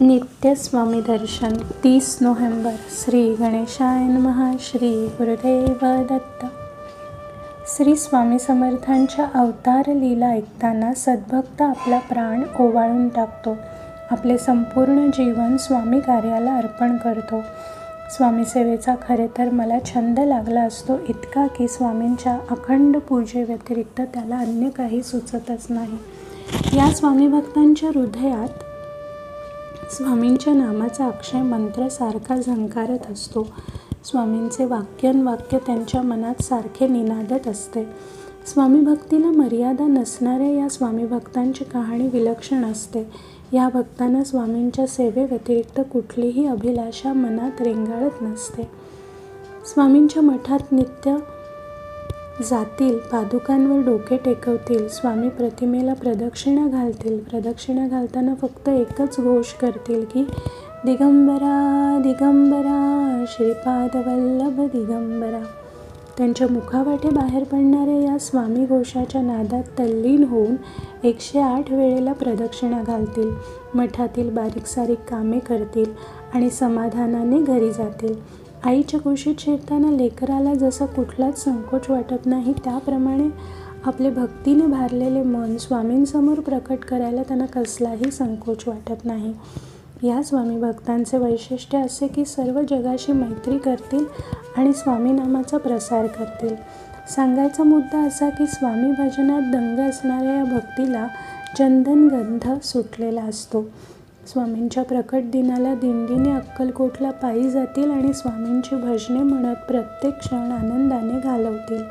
नित्य स्वामी दर्शन 30 नोव्हेंबर. श्री गणेशाय नमः. श्री गुरुदेव दत्त. श्री स्वामी समर्थांच्या अवतार लीला ऐकताना सद्भक्त आपला प्राण ओवाळून टाकतो. आपले संपूर्ण जीवन स्वामी कार्याला अर्पण करतो. स्वामी सेवेचा खरे तर मला छंद लागला असतो इतका की स्वामींच्या अखंड पूजेव्यतिरिक्त त्याला अन्य काही सुचतच नाही. या स्वामी भक्तांच्या हृदयात स्वामींच्या नामाचा अक्षय मंत्र सारखा झंकारत असतो. स्वामींचे वाक्यनवाक्य त्यांच्या मनात सारखे निनादत असते. स्वामी भक्तीला मर्यादा नसणाऱ्या या स्वामी भक्तांची कहाणी विलक्षण असते. या भक्तांना स्वामींच्या सेवेव्यतिरिक्त कुठलीही अभिलाषा मनात रेंगाळत नसते. स्वामींच्या मठात नित्य जातील, पादुकांवर डोके टेकवतील, स्वामी प्रतिमेला प्रदक्षिणा घालतील. प्रदक्षिणा घालताना फक्त एकच घोष करतील की दिगंबरा दिगंबरा श्रीपाद वल्लभ दिगंबरा. त्यांच्या मुखावाटे बाहेर पडणाऱ्या या स्वामी घोषाच्या नादात तल्लीन होऊन 108 वेळेला प्रदक्षिणा घालतील. मठातील बारीक सारीक कामे करतील आणि समाधानाने घरी जातील. आईच्या कुशीत शिरताना लेकराला जसा कुठलाच संकोच वाटत नाही, त्याप्रमाणे आपले भक्तीने भारलेले मन स्वामींसमोर प्रकट करायला त्यांना कसलाही संकोच वाटत नाही. या स्वामी भक्तांचे वैशिष्ट्य असे की सर्व जगाशी मैत्री करतील आणि स्वामी नामाचा प्रसार करतील. सांगायचा मुद्दा असा की स्वामी भजनात दंग असणाऱ्या या भक्तीला चंदनगंध सुटलेला असतो. स्वामींच्या प्रकट दिनाला दिंडीने अक्कलकोटला पायी जातील आणि स्वामींची भजने म्हणत प्रत्येक क्षण आनंदाने घालवतील.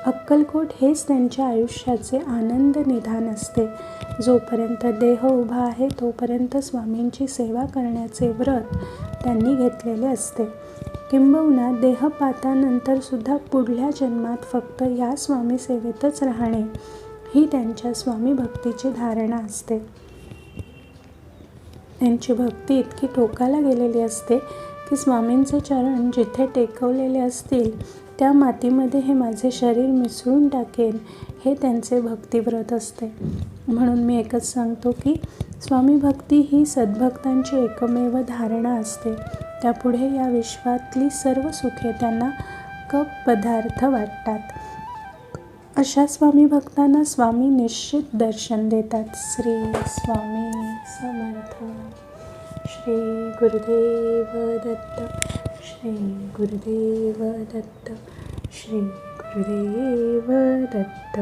अक्कलकोट हेच त्यांच्या आयुष्याचे आनंद निधान असते. जोपर्यंत देह उभा आहे तोपर्यंत स्वामींची सेवा करण्याचे व्रत त्यांनी घेतलेले असते. किंबहुना देहपातानंतर सुद्धा पुढल्या जन्मात फक्त या स्वामी सेवेतच राहणे ही त्यांच्या स्वामी भक्तीची धारणा असते. त्यांची भक्ती इतकी टोकाला गेलेली असते की स्वामींचे चरण जिथे टेकवलेले असतील त्या मातीमध्ये हे माझे शरीर मिसळून टाकेन हे त्यांचे भक्तिव्रत असते. म्हणून मी एकच सांगतो की स्वामी भक्ती ही सद्भक्तांची एकमेव धारणा असते. त्यापुढे या विश्वातली सर्व सुखे त्यांना कप पदार्थ वाटतात. अशा स्वामी भक्तांना स्वामी निश्चित दर्शन देतात. श्री स्वामी समर्थ. श्री गुरुदेव दत्त. श्री गुरुदेव दत्त. श्री गुरुदेव दत्त.